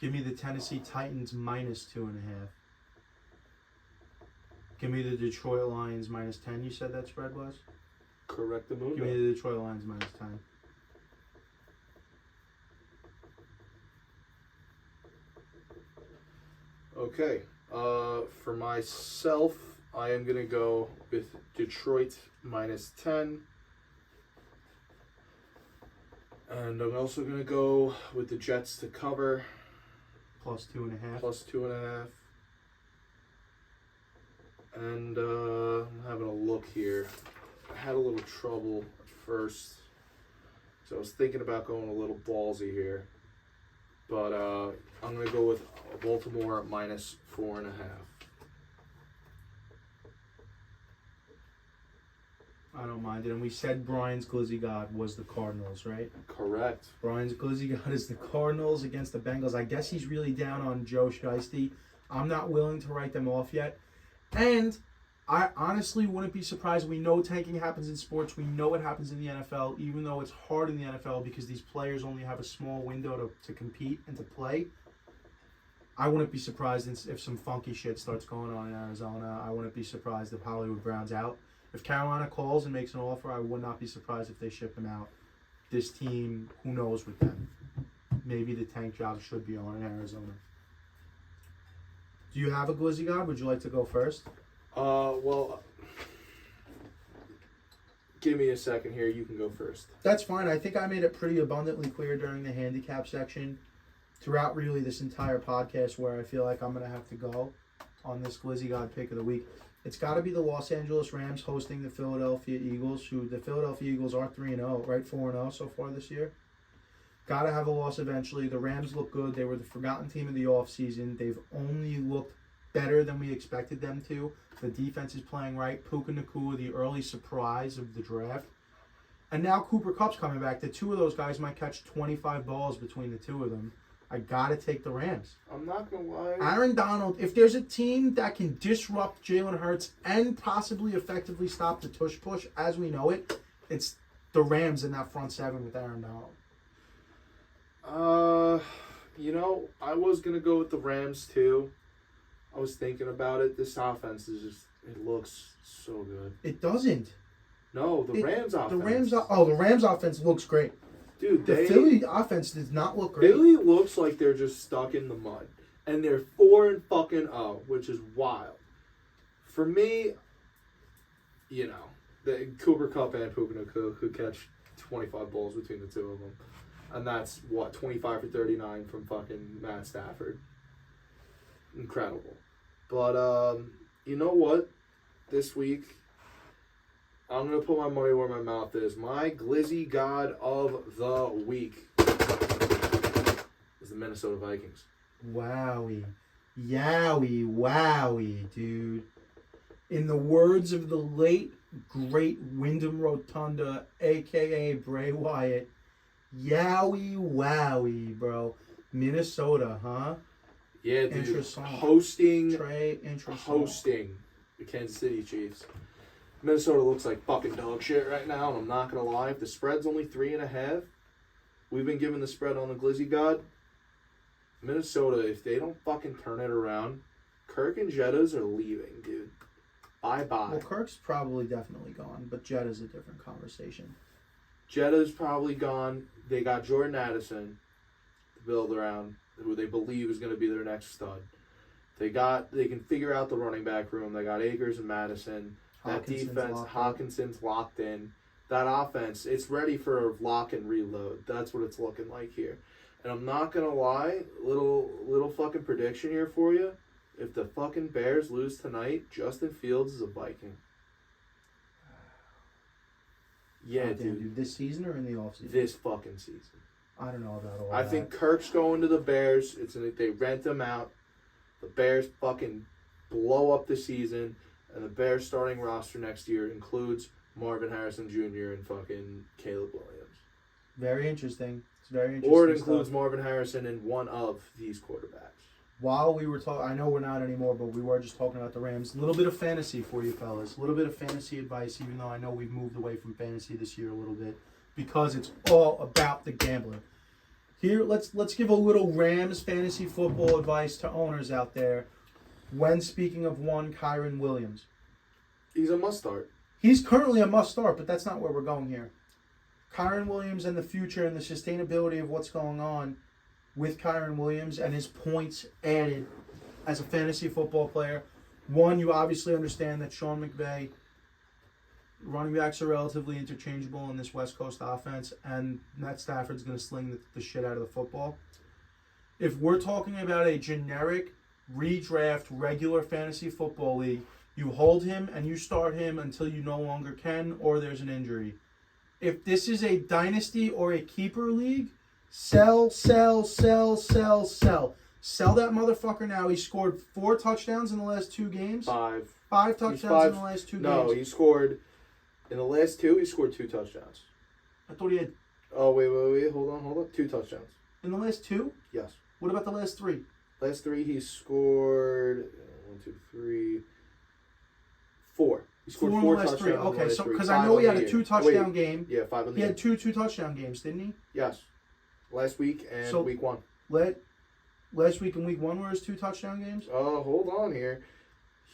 Give me the Tennessee Titans -2.5. Give me the Detroit Lions -10. You said that spread was? Correct the move. Give me the Detroit Lions -10. Okay. For myself, I am going to go with Detroit -10. And I'm also going to go with the Jets to cover. +2.5. +2.5. And I'm having a look here. I had a little trouble at first. So I was thinking about going a little ballsy here. But I'm going to go with Baltimore -4.5. I don't mind it. And we said Brian's Glizzy God was the Cardinals, right? Correct. Brian's Glizzy God is the Cardinals against the Bengals. I guess he's really down on Joe Shiesty. I'm not willing to write them off yet. And I honestly wouldn't be surprised. We know tanking happens in sports. We know it happens in the NFL, even though it's hard in the NFL because these players only have a small window to compete and to play. I wouldn't be surprised if some funky shit starts going on in Arizona. I wouldn't be surprised if Hollywood Brown's out. If Carolina calls and makes an offer, I would not be surprised if they ship him out. This team, who knows with them? Maybe the tank job should be on in Arizona. Do you have a Glizzy God? Would you like to go first? Well, give me a second here. You can go first. That's fine. I think I made it pretty abundantly clear during the handicap section throughout really this entire podcast where I feel like I'm going to have to go on this Glizzy God pick of the week. It's got to be the Los Angeles Rams hosting the Philadelphia Eagles, who the Philadelphia Eagles are 3-0, right? 4-0 so far this year. Got to have a loss eventually. The Rams look good. They were the forgotten team of the offseason. They've only looked better than we expected them to. The defense is playing right. Puka Nacua, the early surprise of the draft. And now Cooper Kupp's coming back. The two of those guys might catch 25 balls between the two of them. I got to take the Rams. I'm not going to lie. Aaron Donald, if there's a team that can disrupt Jalen Hurts and possibly effectively stop the tush push as we know it, it's the Rams in that front seven with Aaron Donald. I was going to go with the Rams too. I was thinking about it. This offense is just, it looks so good. It doesn't. No, the Rams offense. The Rams offense looks great. Dude, the Philly offense does not look great. Philly looks like they're just stuck in the mud. And they're 4-0, which is wild. For me, the Cooper Kupp and Puka Nacua could catch 25 balls between the two of them. And that's, 25 for 39 from fucking Matt Stafford. Incredible. But, you know what? This week, I'm going to put my money where my mouth is. My Glizzy God of the week is the Minnesota Vikings. Wowie. Yowie, wowie, dude. In the words of the late, great Wyndham Rotunda, a.k.a. Bray Wyatt, yowie, wowie, bro. Minnesota, huh? Yeah, dude. Interesting. Hosting the Kansas City Chiefs. Minnesota looks like fucking dog shit right now, and I'm not going to lie. If the spread's only 3.5, we've been given the spread on the Glizzy God. Minnesota, if they don't fucking turn it around, Kirk and Jettas are leaving, dude. Bye-bye. Well, Kirk's probably definitely gone, but Jetta's a different conversation. Jetta's probably gone. They got Jordan Addison to build around, who they believe is going to be their next stud. They can figure out the running back room. They got Akers and Madison. That defense, Hawkinson's locked in. That offense, it's ready for a lock and reload. That's what it's looking like here. And I'm not going to lie, little fucking prediction here for you. If the fucking Bears lose tonight, Justin Fields is a Viking. Yeah, dude. This season or in the offseason? This fucking season. I don't know about all I that. think Kirk's going to the Bears. They rent him out. The Bears fucking blow up the season. And the Bears starting roster next year includes Marvin Harrison Jr. and fucking Caleb Williams. Very interesting. It's very interesting. Or it includes Marvin Harrison and one of these quarterbacks. While we were talking, I know we're not anymore, but we were just talking about the Rams. A little bit of fantasy for you fellas. A little bit of fantasy advice, even though I know we've moved away from fantasy this year a little bit, because it's all about the gambling. Here, let's give a little Rams fantasy football advice to owners out there. When speaking of one, Kyren Williams. He's a must-start. He's currently a must-start, but that's not where we're going here. Kyren Williams and the future and the sustainability of what's going on with Kyren Williams and his points added as a fantasy football player. One, you obviously understand that Sean McVay, running backs are relatively interchangeable in this West Coast offense, and Matt Stafford's going to sling the shit out of the football. If we're talking about a generic redraft regular fantasy football league, you hold him and you start him until you no longer can or there's an injury. If this is a dynasty or a keeper league, sell. Sell that motherfucker now. He scored 4 touchdowns in the last 2 games. 5. 5 touchdowns in the last 2 games. No, he scored in the last 2. He scored 2 touchdowns. I thought he had. Oh wait, hold on. 2 touchdowns. In the last 2? Yes. What about the last 3? Last 3 he scored 1, 2, 3, 4. He scored 4 touchdowns. 3. Okay, so because I know he had a 2 touchdown game. Yeah, 5 on the He had 2 touchdown games, didn't he? Yes. Last week and week 1. Last week and week 1 were his 2 touchdown games? Oh, hold on here.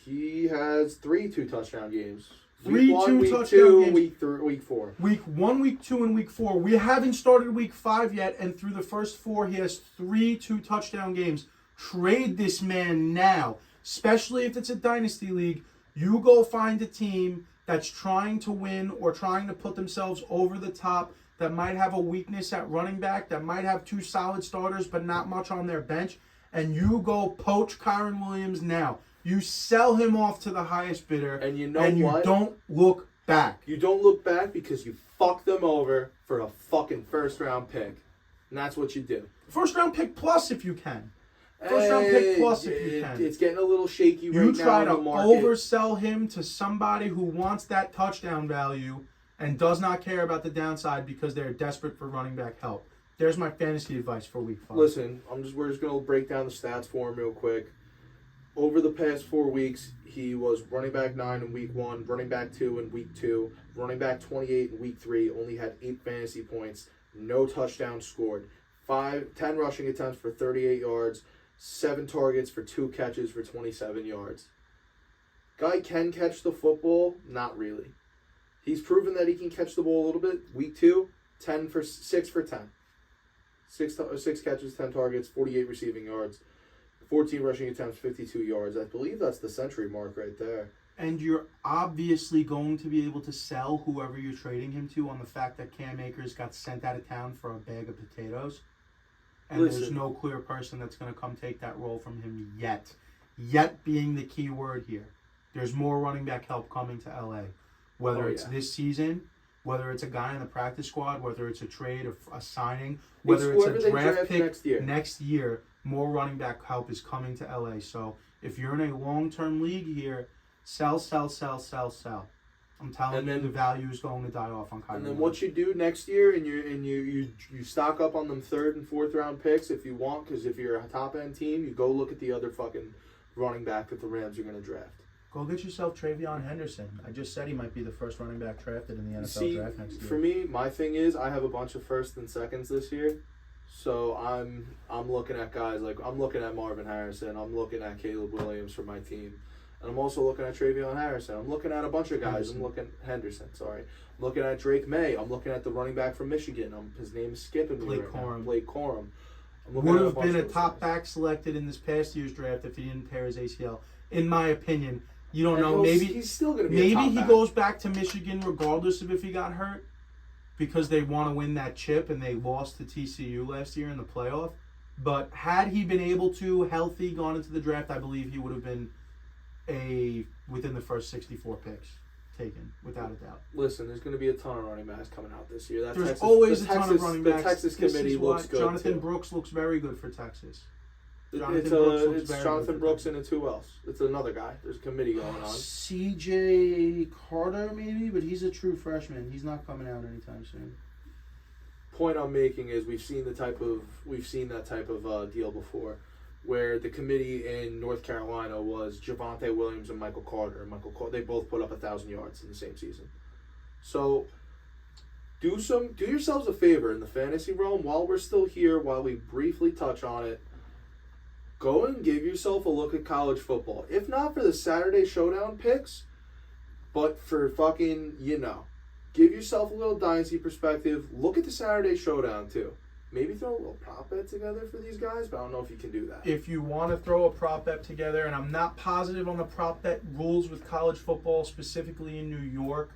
He has 3 2-touchdown games. 3 week 1, 2 week touchdown 2, games. week 4. Week 1, week 2, and week 4. We haven't started week 5 yet, and through the first 4, he has 3 2-touchdown games. Trade this man now, especially if it's a dynasty league. You go find a team that's trying to win or trying to put themselves over the top, that might have a weakness at running back, that might have 2 solid starters but not much on their bench, and you go poach Kyron Williams now. You sell him off to the highest bidder, and you know and you what? Don't look back. You don't look back because you fucked them over for a fucking first-round pick. And that's what you do. First-round pick plus if you can. First-round pick plus if you can. It's getting a little shaky right now. You try to in the market. oversell him to somebody who wants that touchdown value and does not care about the downside because they're desperate for running back help. There's my fantasy advice for week 5. Listen, we're just going to break down the stats for him real quick. Over the past 4 weeks, he was running back 9 in week 1, running back 2 in week 2, running back 28 in week 3, only had 8 fantasy points, no touchdowns scored, 10 rushing attempts for 38 yards, 7 targets for 2 catches for 27 yards. Guy can catch the football? Not really. He's proven that he can catch the ball a little bit. Week 2, 6 for 10. 6 catches, 10 targets, 48 receiving yards, 14 rushing attempts, 52 yards. I believe that's the century mark right there. And you're obviously going to be able to sell whoever you're trading him to on the fact that Cam Akers got sent out of town for a bag of potatoes. And there's no clear person that's going to come take that role from him yet. Yet being the key word here. There's more running back help coming to LA. Whether it's this season, whether it's a guy in the practice squad, whether it's a trade, a signing, whether it's a draft pick next year, more running back help is coming to LA. So if you're in a long-term league here, sell. I'm telling you, the value is going to die off on Kyrie. And then what you do next year, and you stock up on them 3rd and 4th round picks if you want, because if you're a top end team, you go look at the other fucking running back that the Rams are going to draft. Go get yourself Travion Henderson. I just said he might be the first running back drafted in the NFL draft next year. For me, my thing is I have a bunch of 1st and 2nds this year. So I'm looking at guys like I'm looking at Marvin Harrison, I'm looking at Caleb Williams for my team. And I'm also looking at Travion Harrison. I'm looking at a bunch of guys. I'm looking at Drake May. I'm looking at the running back from Michigan. His name is skipping me right now. Blake Corum. Would have been a top back selected in this past year's draft if he didn't tear his ACL. In my opinion, you don't know. Maybe he's still going to be maybe he goes back to Michigan regardless of if he got hurt because they want to win that chip and they lost to TCU last year in the playoff. But had he been able to, healthy, gone into the draft, I believe he would have been within the first 64 picks taken, without a doubt. Listen, there's going to be a ton of running backs coming out this year. There's always a ton of running backs. The Texas committee looks good. Jonathan Brooks looks very good for Texas. It's Jonathan Brooks and it's who else? It's another guy. There's a committee going on. C.J. Carter maybe, but he's a true freshman. He's not coming out anytime soon. Point I'm making is we've seen that type of deal before, where the committee in North Carolina was Javonte Williams and Michael Carter. They both put up 1,000 yards in the same season. So do yourselves a favor in the fantasy realm while we're still here, while we briefly touch on it. Go and give yourself a look at college football. If not for the Saturday Showdown picks, but for fucking, give yourself a little dynasty perspective. Look at the Saturday Showdown too. maybe throw a little prop bet together for these guys, but I don't know if you can do that. If you want to throw a prop bet together, and I'm not positive on the prop bet rules with college football, specifically in New York.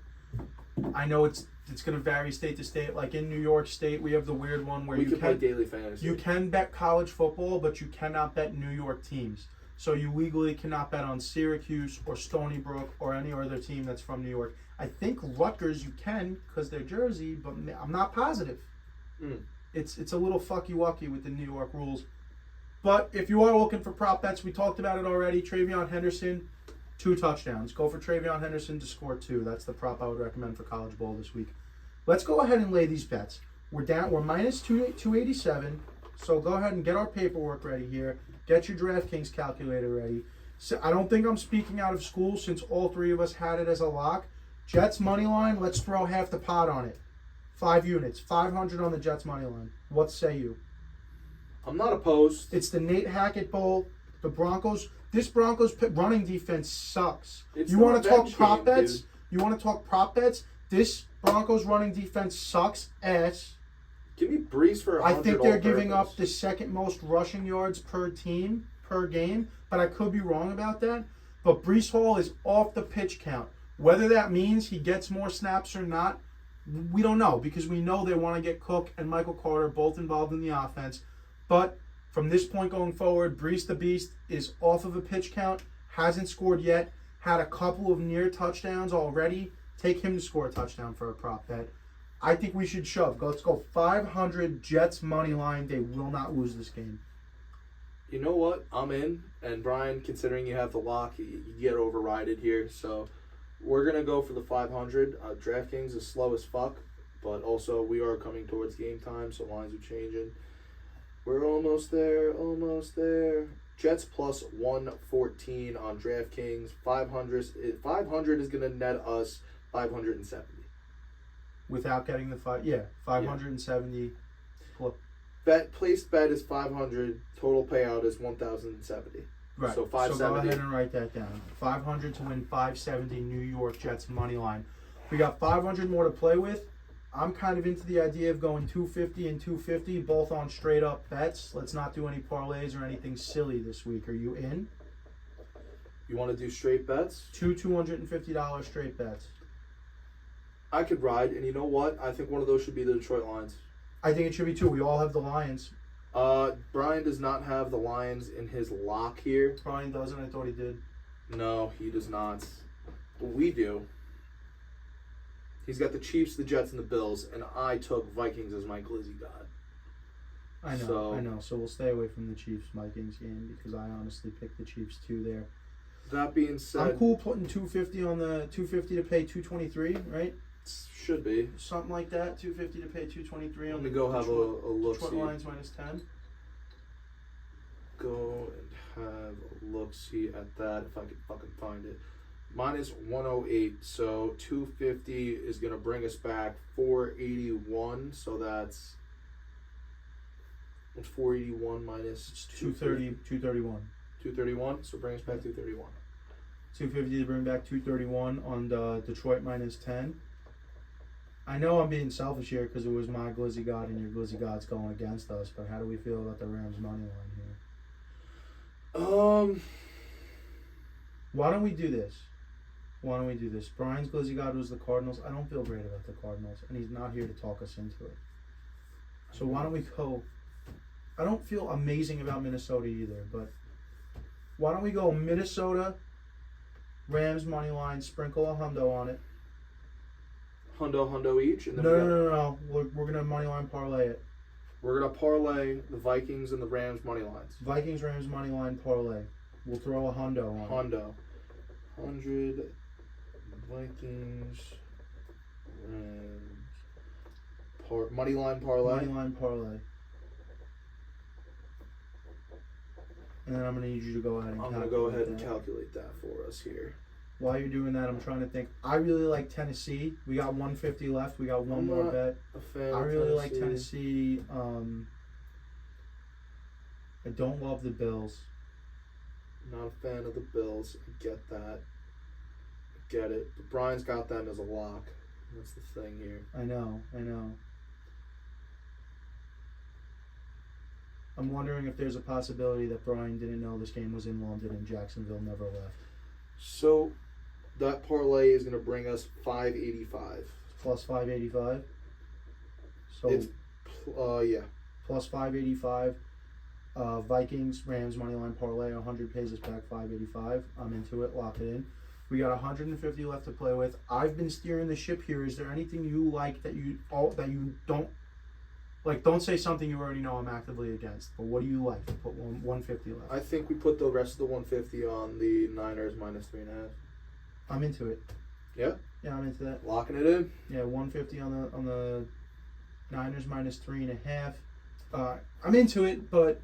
I know it's going to vary state to state. Like in New York State, we have the weird one where we can play daily fantasy. You can bet college football, but you cannot bet New York teams. So you legally cannot bet on Syracuse or Stony Brook or any other team that's from New York. I think Rutgers you can because they're Jersey, but I'm not positive. It's a little fucky-wucky with the New York rules. But if you are looking for prop bets, we talked about it already. Travion Henderson, 2 touchdowns. Go for Travion Henderson to score 2. That's the prop I would recommend for college ball this week. Let's go ahead and lay these bets. We're minus 287. So go ahead and get our paperwork ready here. Get your DraftKings calculator ready. So I don't think I'm speaking out of school since all 3 of us had it as a lock. Jets money line, let's throw half the pot on it. 5 units, 500 on the Jets money line. What say you? I'm not opposed. It's the Nate Hackett Bowl. The Broncos. This Broncos running defense sucks. You want to talk prop bets? You want to talk prop bets? This Broncos running defense sucks ass. Give me Brees for 100. I think they're giving up the second most rushing yards per team per game, but I could be wrong about that. But Brees Hall is off the pitch count. Whether that means he gets more snaps or not, we don't know because we know they want to get Cook and Michael Carter both involved in the offense. But from this point going forward, Brees the Beast is off of a pitch count, hasn't scored yet, had a couple of near touchdowns already. Take him to score a touchdown for a prop bet. I think we should shove. Let's go 500 Jets money line. They will not lose this game. You know what? I'm in. And Brian, considering you have the lock, you get overrided here. So we're going to go for the 500. DraftKings is slow as fuck. But also we are coming towards game time, so lines are changing. We're almost there. Jets plus 114 on DraftKings. 500 is going to net us 570. Without getting the 570. Placed bet is 500. Total payout is 1,070. Right. So 570. So go ahead and write that down. 500 to win 570 New York Jets money line. We got 500 more to play with. I'm kind of into the idea of going 250 and 250, both on straight up bets. Let's not do any parlays or anything silly this week. Are you in? You want to do straight bets? Two $250 straight bets. I could ride, and you know what? I think one of those should be the Detroit Lions. I think it should be 2. We all have the Lions. Brian does not have the Lions in his lock here. Brian doesn't. I thought he did. No, he does not. But we do. He's got the Chiefs, the Jets, and the Bills, and I took Vikings as my glizzy god. I know. So we'll stay away from the Chiefs-Vikings game because I honestly picked the Chiefs too there. That being said, I'm cool putting 250 on the 250 to pay 223, right? Should be something like that. 250 to pay 223 on the go have a look. Detroit Lions minus 10. Go and have a look see at that if I can fucking find it. Minus 108, so 250 is gonna bring us back 481. So that's what's 481 minus 230, 231. 231. So bring us back 231. 250 to bring back 231 on the Detroit minus 10. I know I'm being selfish here because it was my glizzy god and your glizzy god's going against us, but how do we feel about the Rams money line here? Why don't we do this? Brian's glizzy god was the Cardinals. I don't feel great about the Cardinals, and he's not here to talk us into it. So why don't we go? I don't feel amazing about Minnesota either, but why don't we go Minnesota, Rams money line, sprinkle a hundo on it. Hundo each? And then No. We're going to money line parlay it. We're going to parlay the Vikings and the Rams money lines. Vikings, Rams money line parlay. We'll throw a hundo on Hundo. 100 Vikings, Rams. Money line parlay? Money line parlay. And then I'm going to need you to go ahead and calculate that for us here. While you're doing that, I'm trying to think. I really like Tennessee. We got 150 left. We got one more bet. I really like Tennessee. I don't love the Bills. Not a fan of the Bills. I get that. I get it. But Brian's got them as a lock. That's the thing here. I know. I'm wondering if there's a possibility that Brian didn't know this game was in London and Jacksonville never left. So that parlay is going to bring us 585. Plus 585. So It's, yeah. plus 585. Vikings, Rams, moneyline parlay, 100 pays us back 585. I'm into it, lock it in. We got 150 left to play with. I've been steering the ship here. Is there anything you like that you don't like? Don't say something you already know I'm actively against. But what do you like? Put 150 left. I think we put the rest of the 150 on the Niners minus 3.5. I'm into it. Yeah? Yeah, I'm into that. Locking it in? Yeah, 150 on the Niners minus 3.5. I'm into it, but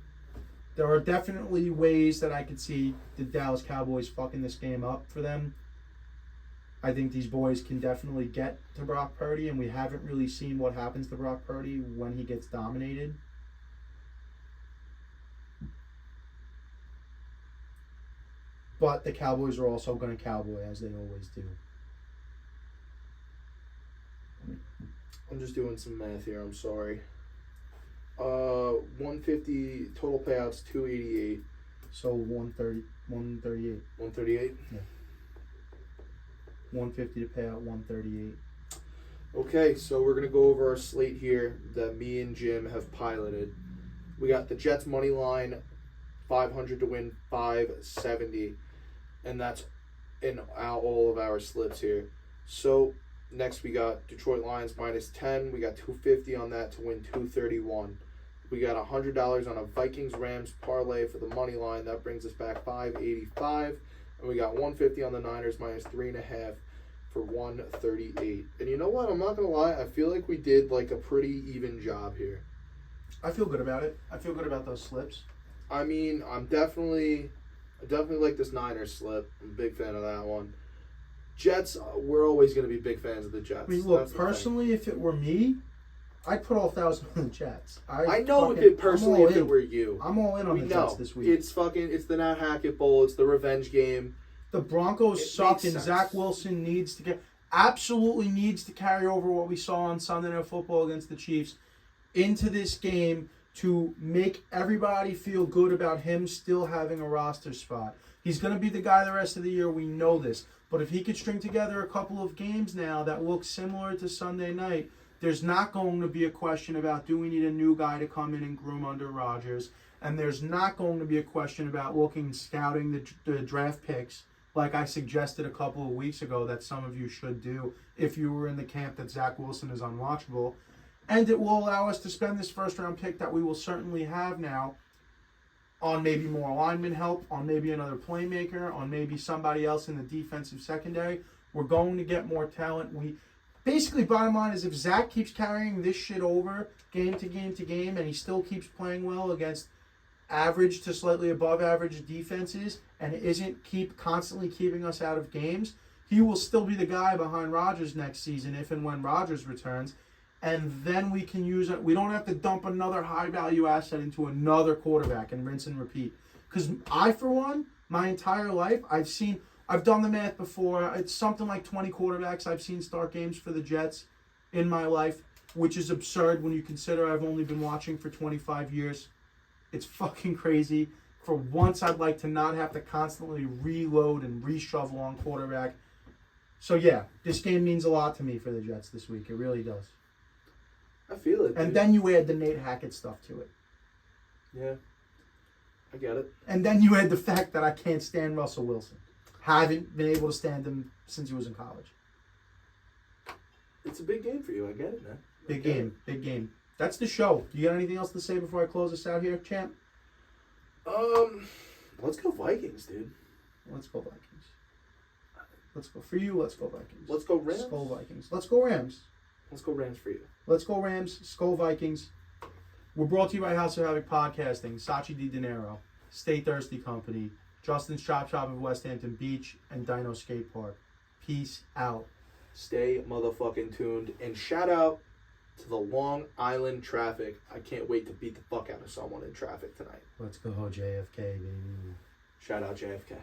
there are definitely ways that I could see the Dallas Cowboys fucking this game up for them. I think these boys can definitely get to Brock Purdy, and we haven't really seen what happens to Brock Purdy when he gets dominated. But the Cowboys are also going to cowboy, as they always do. I'm just doing some math here. I'm sorry. 150 total payouts, 288. So 138. 138? Yeah. 150 to pay out 138. Okay, so we're going to go over our slate here that me and Jim have piloted. We got the Jets money line, 500 to win 570. And that's in all of our slips here. So next we got Detroit Lions minus 10. We got 250 on that to win 231. We got $100 on a Vikings Rams parlay for the money line. That brings us back 585. And we got 150 on the Niners minus 3.5 for 138. And you know what? I'm not gonna lie. I feel like we did like a pretty even job here. I feel good about it. I feel good about those slips. I mean, I definitely like this Niners slip. I'm a big fan of that one. Jets, we're always going to be big fans of the Jets. I mean, look, personally, if it were me, I'd put all 1,000 on the Jets. I know if it were you. I'm all in on the Jets this week. It's the Nat Hackett Bowl. It's the revenge game. The Broncos suck, and Zach Wilson absolutely needs to carry over what we saw on Sunday Night Football against the Chiefs into this game to make everybody feel good about him still having a roster spot. He's going to be the guy the rest of the year. We know this. But if he could string together a couple of games now that look similar to Sunday night, there's not going to be a question about do we need a new guy to come in and groom under Rodgers. And there's not going to be a question about scouting the draft picks like I suggested a couple of weeks ago that some of you should do if you were in the camp that Zach Wilson is unwatchable. And it will allow us to spend this first-round pick that we will certainly have now on maybe more lineman help, on maybe another playmaker, on maybe somebody else in the defensive secondary. We're going to get more talent. Basically, bottom line is if Zach keeps carrying this shit over game to game to game and he still keeps playing well against average to slightly above average defenses and isn't constantly keeping us out of games, he will still be the guy behind Rodgers next season if and when Rodgers returns. And then we can use it. We don't have to dump another high-value asset into another quarterback and rinse and repeat. Because I, for one, my entire life, I've done the math before. It's something like 20 quarterbacks I've seen start games for the Jets in my life, which is absurd when you consider I've only been watching for 25 years. It's fucking crazy. For once, I'd like to not have to constantly reload and reshovel on quarterback. So, yeah, this game means a lot to me for the Jets this week. It really does. I feel it. And then you add the Nate Hackett stuff to it. Yeah. I get it. And then you add the fact that I can't stand Russell Wilson. Haven't been able to stand him since he was in college. It's a big game for you. I get it, man. Big game. That's the show. You got anything else to say before I close this out here, champ? Let's go Vikings, dude. Let's go Vikings. Let's go for you. Let's go Vikings. Let's go Rams. Skull Vikings. Let's go Rams. Let's go Rams for you. Let's go Rams. Skull Vikings. We're brought to you by House of Havoc Podcasting, Sachi Di Dinero, Stay Thirsty Company, Justin's Chop Shop of West Hampton Beach, and Dino Skate Park. Peace out. Stay motherfucking tuned. And shout out to the Long Island traffic. I can't wait to beat the fuck out of someone in traffic tonight. Let's go JFK, baby. Shout out JFK.